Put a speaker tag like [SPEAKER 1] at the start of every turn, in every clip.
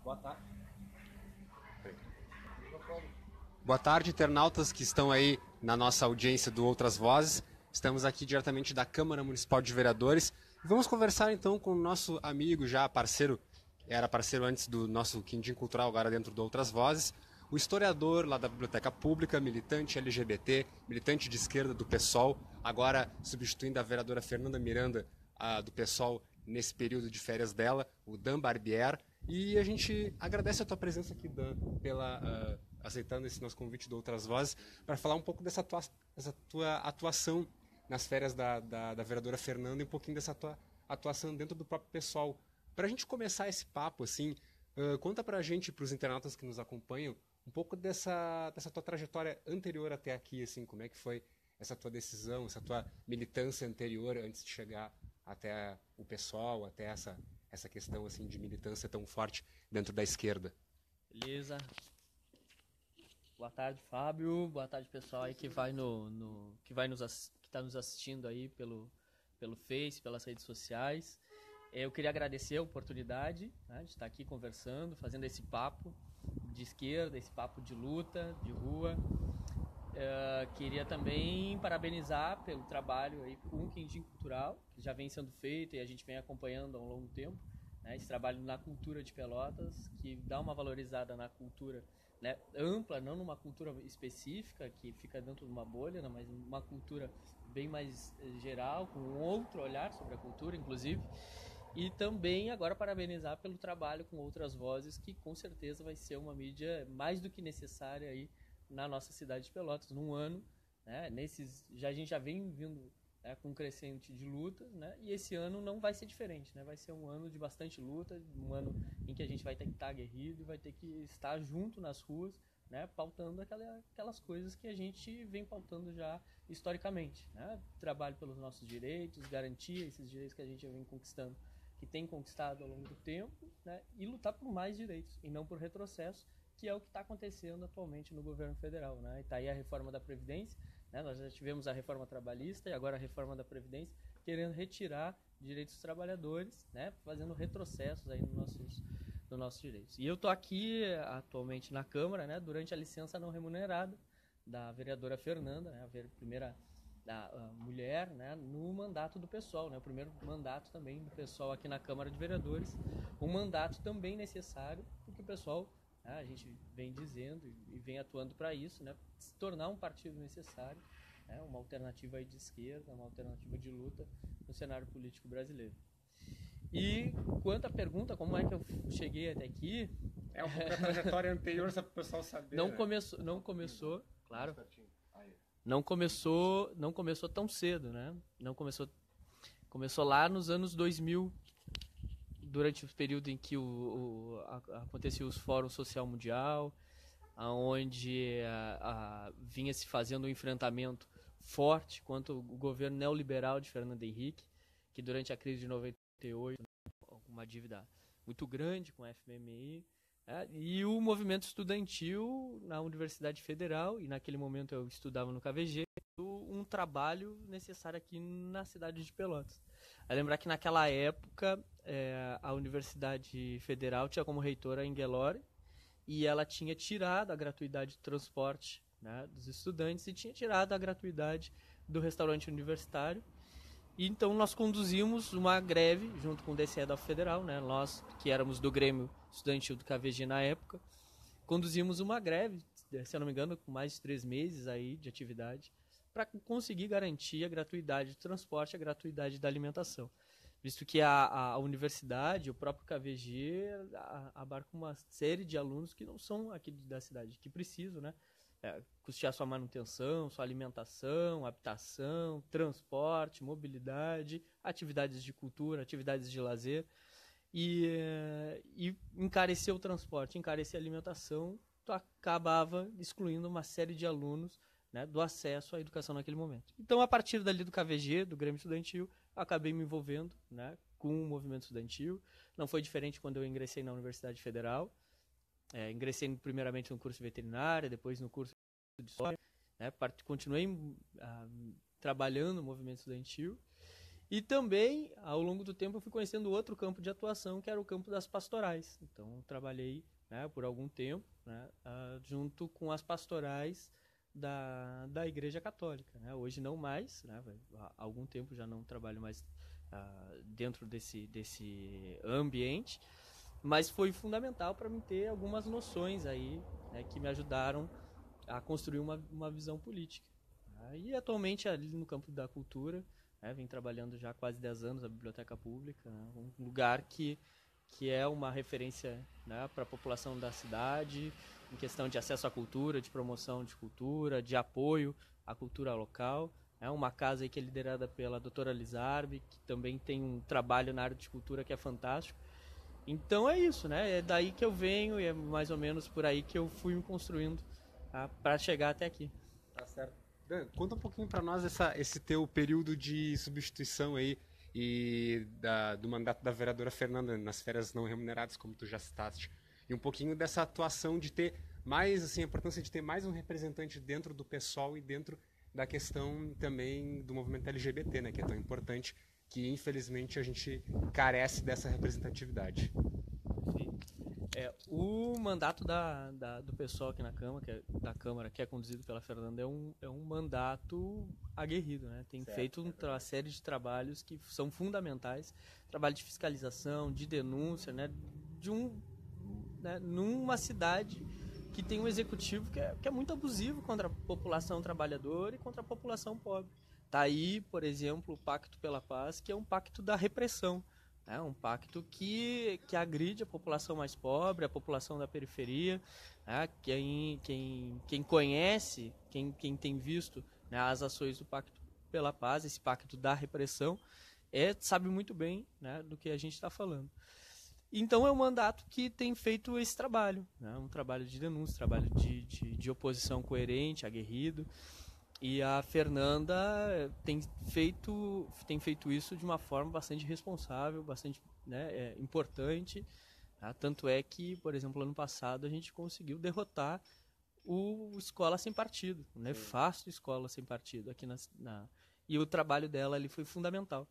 [SPEAKER 1] Boa tarde. Boa tarde, internautas que estão aí na nossa audiência do Outras Vozes. Estamos aqui diretamente da Câmara Municipal de Vereadores. Vamos conversar então com o nosso amigo, já parceiro, era parceiro antes do nosso Quindim Cultural, agora dentro do Outras Vozes, o historiador lá da Biblioteca Pública, militante LGBT, militante de esquerda do PSOL, agora substituindo a vereadora Fernanda Miranda do PSOL nesse período de férias dela, o Dan Barbier. E a gente agradece a tua presença aqui, Dan, pela aceitando esse nosso convite do Outras Vozes, para falar um pouco dessa tua atuação nas férias da vereadora Fernanda e um pouquinho dessa tua atuação dentro do próprio PSOL. Para a gente começar esse papo, assim, conta para a gente, para os internautas que nos acompanham, um pouco dessa tua trajetória anterior até aqui, assim, como é que foi essa tua decisão, essa tua militância anterior antes de chegar até o PSOL, até essa questão assim de militância tão forte dentro da esquerda.
[SPEAKER 2] Beleza. Boa tarde, Fábio. Boa tarde, pessoal aí que está nos assistindo aí pelo Face, pelas redes sociais. Eu queria agradecer a oportunidade, né, de estar aqui conversando, fazendo esse papo de esquerda, esse papo de luta, de rua. Queria também parabenizar pelo trabalho aí com o Quindim Cultural, que já vem sendo feito e a gente vem acompanhando ao longo do tempo, né, esse trabalho na cultura de Pelotas, que dá uma valorizada na cultura, né, ampla, não numa cultura específica que fica dentro de uma bolha, né, mas uma cultura bem mais geral, com um outro olhar sobre a cultura, inclusive. E também agora parabenizar pelo trabalho com Outras Vozes, que com certeza vai ser uma mídia mais do que necessária aí na nossa cidade de Pelotas, num ano, né, a gente já vem vindo, né, com um crescente de lutas, né, e esse ano não vai ser diferente, né, vai ser um ano de bastante luta, um ano em que a gente vai ter que estar aguerrido e vai ter que estar junto nas ruas, né, pautando aquelas coisas que a gente vem pautando já historicamente, né, trabalho pelos nossos direitos, garantir esses direitos que a gente vem conquistando, que tem conquistado ao longo do tempo, né, e lutar por mais direitos e não por retrocesso, que é o que está acontecendo atualmente no governo federal, né? E está aí a reforma da Previdência, né? Nós já tivemos a reforma trabalhista e agora a reforma da Previdência, querendo retirar direitos dos trabalhadores, né? Fazendo retrocessos aí nos nossos direitos. E eu estou aqui atualmente na Câmara, né? Durante a licença não remunerada da vereadora Fernanda, né? A primeira a mulher, né? No mandato do PSOL, né? O primeiro mandato também do PSOL aqui na Câmara de Vereadores, um mandato também necessário, porque o PSOL, a gente vem dizendo e vem atuando para isso, né? Se tornar um partido necessário, né? Uma alternativa aí de esquerda, uma alternativa de luta no cenário político brasileiro. E quanto à pergunta, como é que eu cheguei até aqui?
[SPEAKER 1] É um pouco da trajetória anterior, só para o pessoal saber.
[SPEAKER 2] Não começou, claro. Não começou tão cedo, né? Não começou lá nos anos 2000. Durante o período em que acontecia os Fórum Social Mundial, onde vinha se fazendo um enfrentamento forte contra o governo neoliberal de Fernando Henrique, que durante a crise de 98, uma dívida muito grande com a FMI, e o movimento estudantil na Universidade Federal, e naquele momento eu estudava no KVG, um trabalho necessário aqui na cidade de Pelotas. É lembrar que naquela época a Universidade Federal tinha como reitora a Engelore, e ela tinha tirado a gratuidade de transporte, né, dos estudantes e tinha tirado a gratuidade do restaurante universitário. E então nós conduzimos uma greve junto com o DCE da Federal, né, nós que éramos do Grêmio Estudantil do KVG na época, conduzimos uma greve, se eu não me engano, com mais de 3 meses aí de atividade, para conseguir garantir a gratuidade de transporte, a gratuidade da alimentação. Visto que a universidade, o próprio KVG, abarca uma série de alunos que não são aqui da cidade, que precisam, né, custear sua manutenção, sua alimentação, habitação, transporte, mobilidade, atividades de cultura, atividades de lazer. E encarecer o transporte, encarecer a alimentação, tu acabava excluindo uma série de alunos, né, do acesso à educação naquele momento. Então, a partir dali do KVG, do Grêmio Estudantil, eu acabei me envolvendo, né, com o movimento estudantil. Não foi diferente quando eu ingressei na Universidade Federal. Ingressei primeiramente no curso de veterinária, depois no curso de história, né, continuei trabalhando no movimento estudantil. E também, ao longo do tempo, eu fui conhecendo outro campo de atuação, que era o campo das pastorais. Então, trabalhei, né, por algum tempo, né, junto com as pastorais da Igreja Católica, né? Hoje não mais, né? Há algum tempo já não trabalho mais dentro desse ambiente, mas foi fundamental para mim ter algumas noções aí, né, que me ajudaram a construir uma visão política. E atualmente ali no campo da cultura, né, vem trabalhando já há quase 10 anos na Biblioteca Pública, né, um lugar que é uma referência, né, para a população da cidade, em questão de acesso à cultura, de promoção de cultura, de apoio à cultura local. É uma casa aí que é liderada pela doutora Lizarbe, que também tem um trabalho na área de cultura que é fantástico. Então é isso, né? É daí que eu venho e é mais ou menos por aí que eu fui me construindo, tá, para chegar até aqui.
[SPEAKER 1] Tá certo. Dan, conta um pouquinho para nós esse teu período de substituição aí e do mandato da vereadora Fernanda nas férias não remuneradas, como tu já citaste. E um pouquinho dessa atuação de ter mais, assim, a importância de ter mais um representante dentro do PSOL e dentro da questão também do movimento LGBT, né, que é tão importante, que infelizmente a gente carece dessa representatividade.
[SPEAKER 2] Sim. O mandato do pessoal aqui na Câmara, da Câmara, que é conduzido pela Fernanda, é um mandato aguerrido, né? Tem feito uma série de trabalhos que são fundamentais, trabalho de fiscalização, de denúncia, né? Né? Numa cidade que tem um executivo que é muito abusivo contra a população trabalhadora e contra a população pobre. Tá aí, por exemplo, o Pacto pela Paz, que é um pacto da repressão. É um pacto que agride a população mais pobre, a população da periferia. Né? Quem conhece, quem tem visto, né, as ações do Pacto pela Paz, esse pacto da repressão, sabe muito bem, né, do que a gente está falando. Então é um mandato que tem feito esse trabalho, né, um trabalho de denúncia, trabalho de oposição coerente, aguerrido. E a Fernanda tem feito isso de uma forma bastante responsável, bastante, né, importante. Tá? Tanto é que, por exemplo, ano passado a gente conseguiu derrotar o Escola Sem Partido, o nefasto Escola Sem Partido. Aqui e o trabalho dela ali foi fundamental.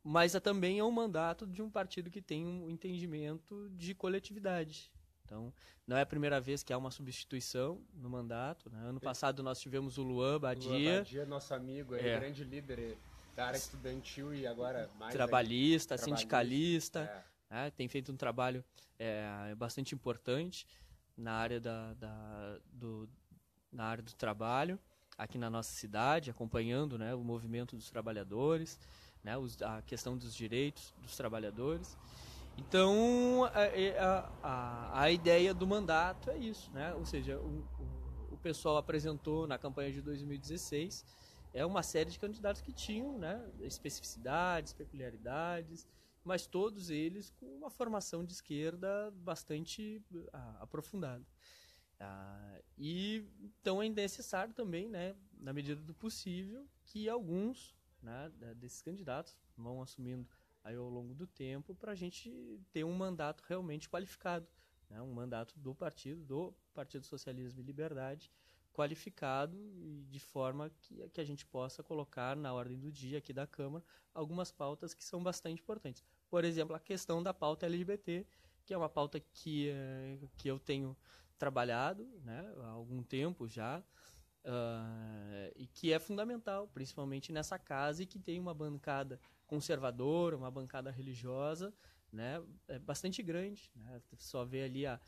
[SPEAKER 2] Mas também é um mandato de um partido que tem um entendimento de coletividade. Então, não é a primeira vez que há uma substituição no mandato. Né? Ano passado nós tivemos o Luan Badia.
[SPEAKER 1] Luan Badia, nosso amigo, grande líder da área estudantil e agora mais...
[SPEAKER 2] Trabalhista, sindicalista. Tem feito um trabalho bastante importante na área na área do trabalho, aqui na nossa cidade, acompanhando, né, o movimento dos trabalhadores, né, a questão dos direitos dos trabalhadores. Então, a ideia do mandato é isso, né? Ou seja, o pessoal apresentou na campanha de 2016 uma série de candidatos que tinham, né, especificidades, peculiaridades, mas todos eles com uma formação de esquerda bastante aprofundada. E então é necessário também, né, na medida do possível, que alguns, né, desses candidatos vão assumindo aí ao longo do tempo, para a gente ter um mandato realmente qualificado, né? Um mandato do Partido Socialismo e Liberdade, qualificado e de forma que a gente possa colocar na ordem do dia aqui da Câmara algumas pautas que são bastante importantes. Por exemplo, a questão da pauta LGBT, que é uma pauta que eu tenho trabalhado, né, há algum tempo já, e que é fundamental, principalmente nessa casa, e que tem uma bancada conservadora, uma bancada religiosa, né, bastante grande. Né? Só vê ali a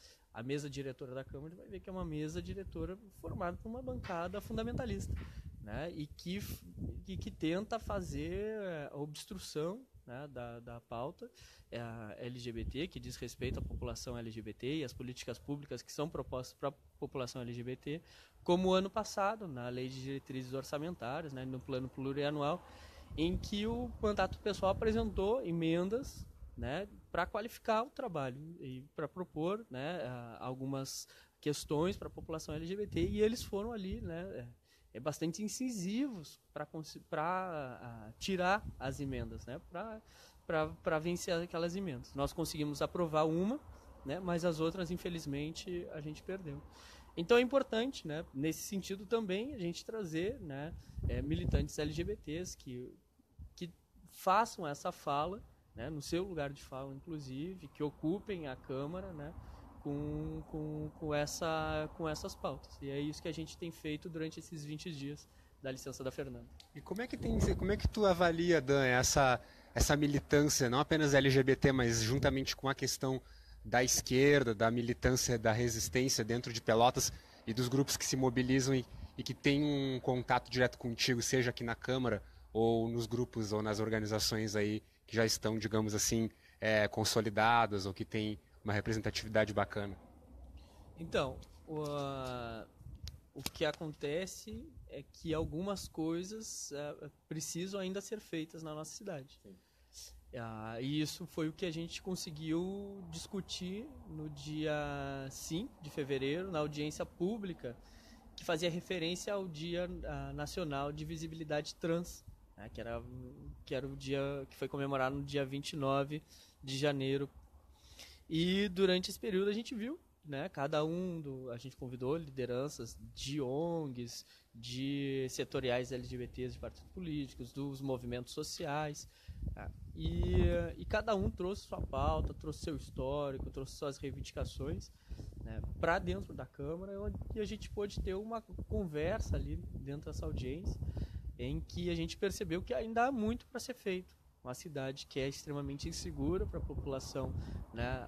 [SPEAKER 2] mesa diretora da Câmara, vai ver que é uma mesa diretora formada por uma bancada fundamentalista, né, e que tenta fazer a obstrução, né, da pauta LGBT, que diz respeito à população LGBT e às políticas públicas que são propostas para a população LGBT, como o ano passado, na Lei de Diretrizes Orçamentárias, né, no Plano Plurianual, em que o mandato pessoal apresentou emendas, né, para qualificar o trabalho e para propor, né, algumas questões para a população LGBT, e eles foram ali, né, bastante incisivos para tirar as emendas, né, para vencer aquelas emendas. Nós conseguimos aprovar uma, né, mas as outras, infelizmente, a gente perdeu. Então é importante, né, nesse sentido também, a gente trazer, né, militantes LGBTs que façam essa fala, né, no seu lugar de fala, inclusive, que ocupem a Câmara, né, com essas pautas. E é isso que a gente tem feito durante esses 20 dias da licença da Fernanda.
[SPEAKER 1] E como é que tu avalia, Dan, essa militância, não apenas LGBT, mas juntamente com a questão da esquerda, da militância, da resistência dentro de Pelotas e dos grupos que se mobilizam e que têm um contato direto contigo, seja aqui na Câmara ou nos grupos ou nas organizações aí que já estão, digamos assim, consolidadas ou que têm uma representatividade bacana?
[SPEAKER 2] Então, o que acontece é que algumas coisas precisam ainda ser feitas na nossa cidade. E isso foi o que a gente conseguiu discutir no dia 5 de fevereiro, na audiência pública, que fazia referência ao Dia Nacional de Visibilidade Trans, né, que era o dia que foi comemorado no dia 29 de janeiro. E durante esse período a gente viu, né, a gente convidou lideranças de ONGs, de setoriais LGBTs de partidos políticos, dos movimentos sociais, tá? E cada um trouxe sua pauta, trouxe seu histórico, trouxe suas reivindicações, né, para dentro da Câmara, e a gente pôde ter uma conversa ali dentro dessa audiência, em que a gente percebeu que ainda há muito para ser feito. Uma cidade que é extremamente insegura para a população, né,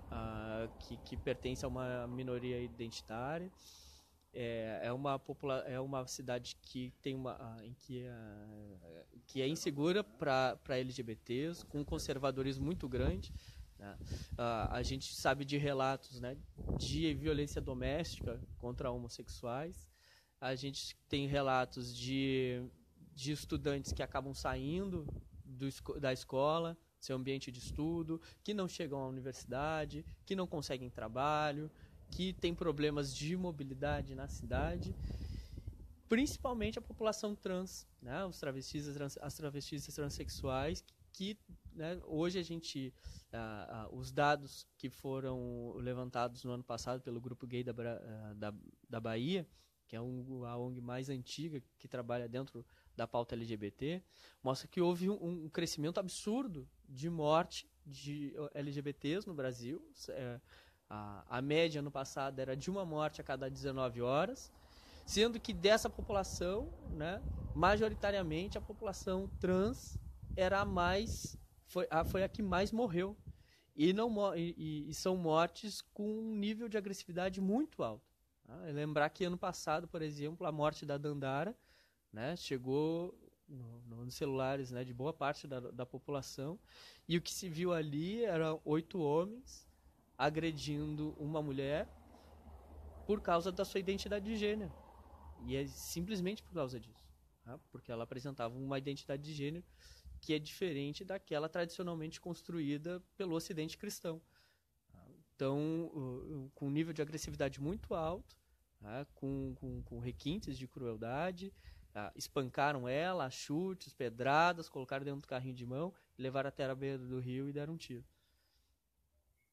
[SPEAKER 2] que pertence a uma minoria identitária. É uma cidade que tem que é insegura para LGBTs, com um conservadorismo muito grande, né? A gente sabe de relatos, né, de violência doméstica contra homossexuais. A gente tem relatos de estudantes que acabam saindo da escola, seu ambiente de estudo, que não chegam à universidade, que não conseguem trabalho, que tem problemas de mobilidade na cidade, principalmente a população trans, né, as travestis e transexuais, que, né, hoje a gente, os dados que foram levantados no ano passado pelo Grupo Gay da Bahia, que é a ONG mais antiga que trabalha dentro da pauta LGBT, mostra que houve um crescimento absurdo de morte de LGBTs no Brasil. A média no passado era de uma morte a cada 19 horas, sendo que dessa população, né, majoritariamente a população trans era foi a que mais morreu. E são mortes com um nível de agressividade muito alto. Lembrar que ano passado, por exemplo, a morte da Dandara, né, chegou nos celulares, né, de boa parte da população, e o que se viu ali eram 8 homens agredindo uma mulher por causa da sua identidade de gênero. E é simplesmente por causa disso, tá? Porque ela apresentava uma identidade de gênero que é diferente daquela tradicionalmente construída pelo Ocidente cristão. Então, com um nível de agressividade muito alto, tá? com requintes de crueldade, tá? Espancaram ela, a chutes, pedradas, colocaram dentro do carrinho de mão, levaram até a beira do rio e deram um tiro.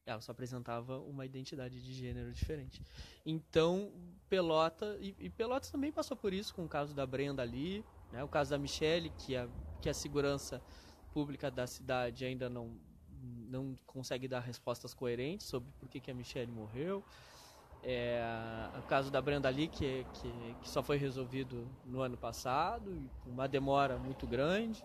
[SPEAKER 2] Ela só apresentava uma identidade de gênero diferente. Então, Pelotas também passou por isso, com o caso da Brenda ali, né? O caso da Michelle, que a segurança pública da cidade ainda não consegue dar respostas coerentes sobre por que a Michelle morreu. O caso da Brenda Lee, que só foi resolvido no ano passado, com uma demora muito grande.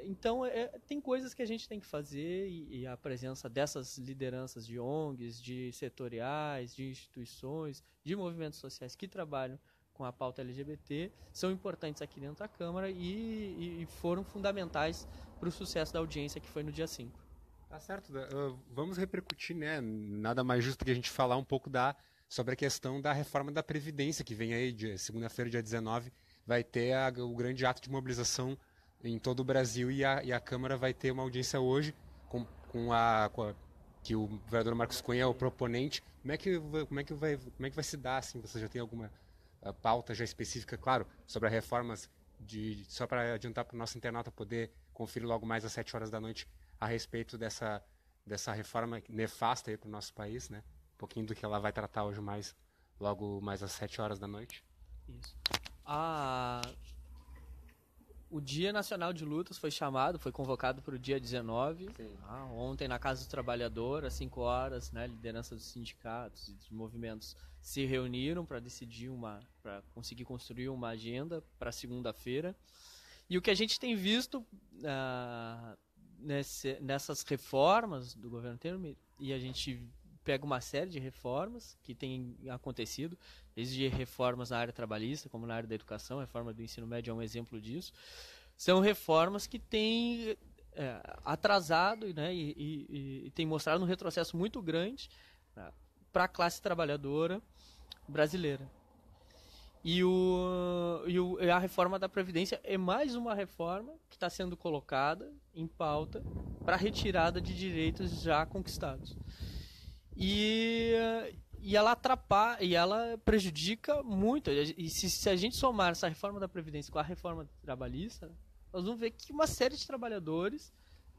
[SPEAKER 2] Então, tem coisas que a gente tem que fazer, e a presença dessas lideranças de ONGs, de setoriais, de instituições, de movimentos sociais que trabalham com a pauta LGBT são importantes aqui dentro da Câmara e foram fundamentais para o sucesso da audiência que foi no dia 5.
[SPEAKER 1] Tá certo. Vamos repercutir, né? Nada mais justo que a gente falar um pouco sobre a questão da reforma da Previdência, que vem aí, segunda-feira, dia 19, vai ter o grande ato de mobilização em todo o Brasil, e a Câmara vai ter uma audiência hoje que o vereador Marcos Cunha é o proponente. Como é que vai se dar, assim? Você já tem alguma pauta já específica, claro, sobre as reformas, só para adiantar para o nosso internauta poder conferir logo mais às 7 horas da noite a respeito dessa reforma nefasta para o nosso país, né? pouquinho do que ela vai tratar hoje mais, logo mais às 7 horas da noite.
[SPEAKER 2] Isso. O Dia Nacional de Lutas foi convocado para o dia 19, ontem na Casa do Trabalhador, às 5 horas, né, liderança dos sindicatos e dos movimentos se reuniram para decidir para conseguir construir uma agenda para segunda-feira. E o que a gente tem visto nessas reformas do governo Temer, e a gente pega uma série de reformas que têm acontecido, desde reformas na área trabalhista, como na área da educação, a reforma do ensino médio é um exemplo disso. São reformas que têm atrasado, né, e têm mostrado um retrocesso muito grande para a classe trabalhadora brasileira. E a reforma da Previdência é mais uma reforma que está sendo colocada em pauta para retirada de direitos já conquistados. E ela atrapalha, e ela prejudica muito. E se a gente somar essa reforma da Previdência com a reforma trabalhista, nós vamos ver que uma série de trabalhadores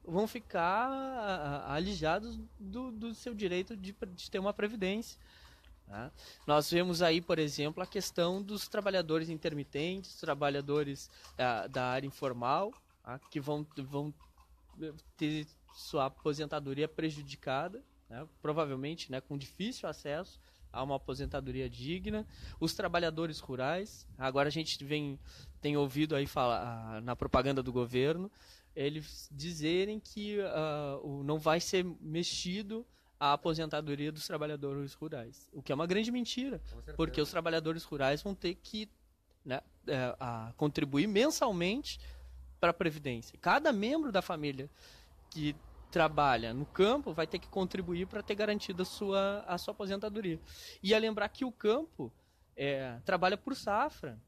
[SPEAKER 2] vão ficar alijados do seu direito de ter uma previdência. Tá? Nós vemos aí, por exemplo, a questão dos trabalhadores intermitentes, trabalhadores da área informal, tá? Que vão ter sua aposentadoria prejudicada, né? Provavelmente, né, com difícil acesso a uma aposentadoria digna. Os trabalhadores rurais, agora a gente tem ouvido aí falar na propaganda do governo, eles dizerem que não vai ser mexido a aposentadoria dos trabalhadores rurais, o que é uma grande mentira, porque os trabalhadores rurais vão ter que, né, contribuir mensalmente para a Previdência. Cada membro da família que trabalha no campo vai ter que contribuir para ter garantida a sua aposentadoria. E a lembrar que o campo trabalha por safra.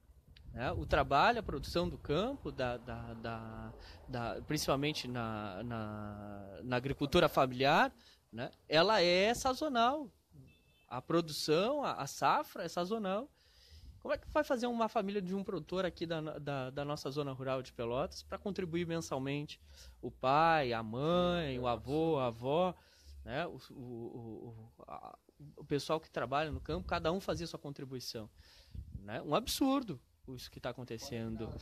[SPEAKER 2] Né? O trabalho, a produção do campo, principalmente na agricultura familiar, né? Ela é sazonal. A produção, a safra é sazonal. Como é que vai fazer uma família de um produtor aqui da nossa zona rural de Pelotas para contribuir mensalmente? O pai, a mãe, o avô, a avó, né? O pessoal que trabalha no campo, cada um fazia sua contribuição. Né? Um absurdo isso que está acontecendo.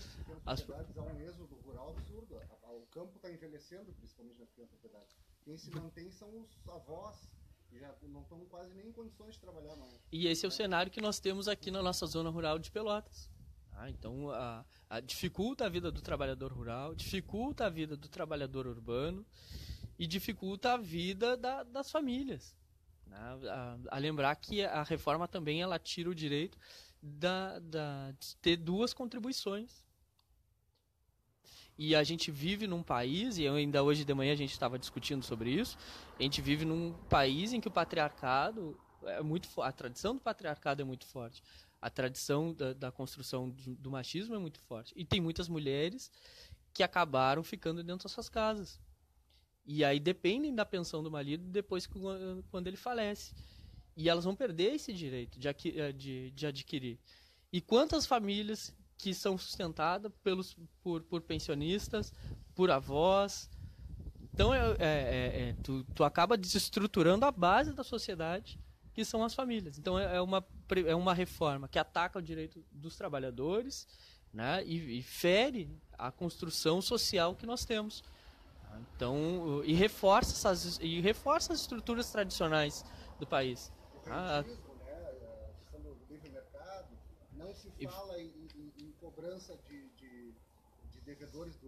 [SPEAKER 3] As propriedades há um êxodo rural absurdo. O campo está envelhecendo, principalmente nas pequenas propriedades. Quem se mantém são os avós, que já não estão quase nem em condições de trabalhar mais.
[SPEAKER 2] E esse é o cenário que nós temos aqui na nossa zona rural de Pelotas. Então, dificulta a vida do trabalhador rural, dificulta a vida do trabalhador urbano e dificulta a vida das famílias. A lembrar que a reforma também ela tira o direito de ter duas contribuições. E a gente vive num país, e ainda hoje de manhã a gente estava discutindo sobre isso, a gente vive num país em que o patriarcado é muito forte, a tradição do patriarcado é muito forte, a tradição da construção do machismo é muito forte. E tem muitas mulheres que acabaram ficando dentro das suas casas. E aí dependem da pensão do marido depois quando ele falece. E elas vão perder esse direito de adquirir. E quantas famílias que são sustentadas por pensionistas, por avós. Então, tu acaba desestruturando a base da sociedade, que são as famílias. Então, é uma reforma que ataca o direito dos trabalhadores, né, e fere a construção social que nós temos. Então, e reforça as estruturas tradicionais do país.
[SPEAKER 3] A questão do livre mercado, não se fala em cobrança de devedores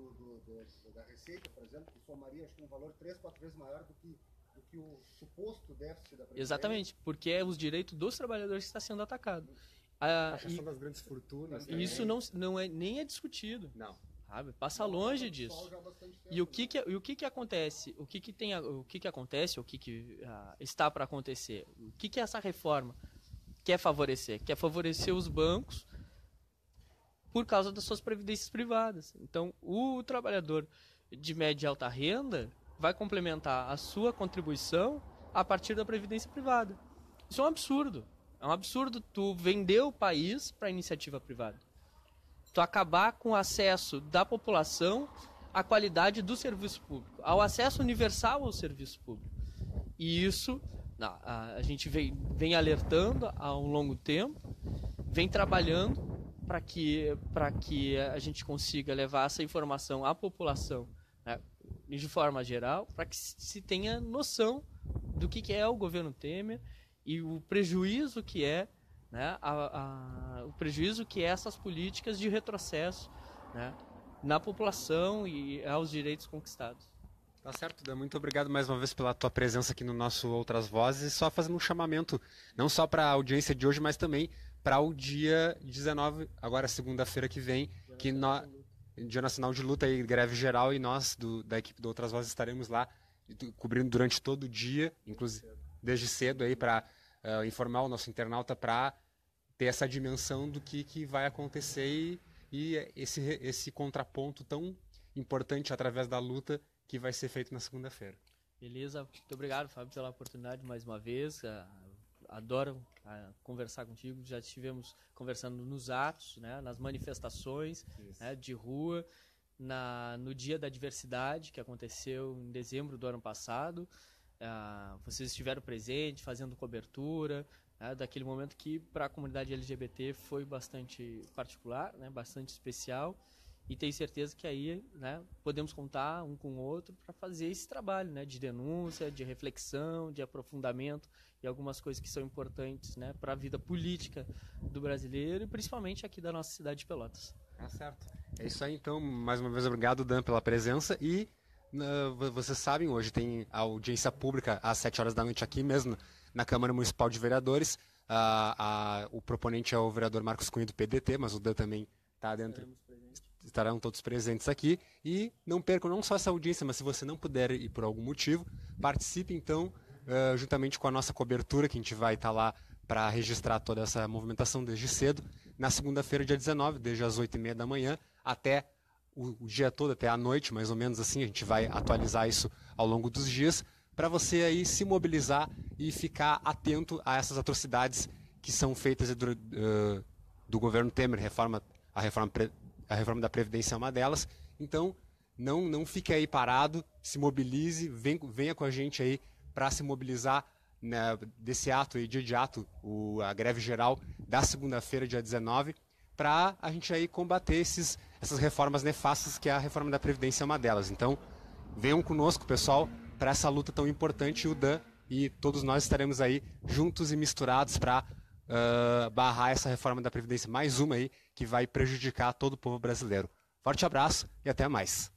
[SPEAKER 3] da Receita, por exemplo, que somaria acho que um valor 3, 4 vezes maior do que o suposto déficit da Previdência.
[SPEAKER 2] Exatamente, porque é os direitos dos trabalhadores que está sendo atacado.
[SPEAKER 1] A questão das grandes fortunas.
[SPEAKER 2] Isso nem é discutido.
[SPEAKER 1] Não.
[SPEAKER 2] Sabe? Passa longe disso. E o que acontece? O que acontece? O que está para acontecer? O que essa reforma quer favorecer? Quer favorecer os bancos por causa das suas previdências privadas. Então, o trabalhador de média e alta renda vai complementar a sua contribuição a partir da previdência privada. Isso é um absurdo. É um absurdo tu vender o país para a iniciativa privada. Tu acabar com o acesso da população à qualidade do serviço público, ao acesso universal ao serviço público. E isso, a gente vem alertando há um longo tempo, vem trabalhando para que a gente consiga levar essa informação à população, né, de forma geral, para que se tenha noção do que é o governo Temer e o prejuízo que é, né, o prejuízo que é essas políticas de retrocesso, né, na população e aos direitos conquistados.
[SPEAKER 1] Tá certo, Dan. Muito obrigado mais uma vez pela tua presença aqui no nosso Outras Vozes. E só fazendo um chamamento, não só para a audiência de hoje, mas também para o dia 19, agora segunda-feira que vem, Dia Nacional de Luta e greve geral, e nós da equipe do Outras Vozes estaremos lá cobrindo durante todo o dia, inclusive desde cedo aí para informar o nosso internauta para ter essa dimensão do que vai acontecer e esse contraponto tão importante através da luta que vai ser feito na segunda-feira.
[SPEAKER 2] Beleza, muito obrigado, Fábio, pela oportunidade mais uma vez. Adoro conversar contigo. Já estivemos conversando nos atos, né, nas manifestações, né, de rua, no Dia da Diversidade, que aconteceu em dezembro do ano passado. Vocês estiveram presentes, fazendo cobertura, né, daquele momento que para a comunidade LGBT foi bastante particular, né, bastante especial. E tenho certeza que aí, né, podemos contar um com o outro para fazer esse trabalho, né, de denúncia, de reflexão, de aprofundamento e algumas coisas que são importantes, né, para a vida política do brasileiro e principalmente aqui da nossa cidade de Pelotas.
[SPEAKER 1] Tá certo. É isso aí, então. Mais uma vez, obrigado, Dan, pela presença. E vocês sabem, hoje tem a audiência pública às 7 horas da noite aqui mesmo, na Câmara Municipal de Vereadores. O proponente é o vereador Marcos Cunha do PDT, mas o Dan também está dentro. Estarão todos presentes aqui. E não percam não só essa audiência, mas se você não puder ir por algum motivo, participe então, juntamente com a nossa cobertura, que a gente vai estar lá para registrar toda essa movimentação desde cedo, na segunda-feira, dia 19, desde as 8h30 da manhã até o dia todo, até a noite, mais ou menos assim. A gente vai atualizar isso ao longo dos dias, para você aí se mobilizar e ficar atento a essas atrocidades que são feitas do governo Temer. A reforma da Previdência é uma delas. Então, não fique aí parado, se mobilize, venha com a gente aí para se mobilizar, né, desse ato aí, dia de ato, a greve geral da segunda-feira, dia 19, para a gente aí combater essas reformas nefastas, que a reforma da Previdência é uma delas. Então, venham conosco, pessoal, para essa luta tão importante. O Dan e todos nós estaremos aí juntos e misturados para barrar essa reforma da Previdência, mais uma aí que vai prejudicar todo o povo brasileiro. Forte abraço e até mais.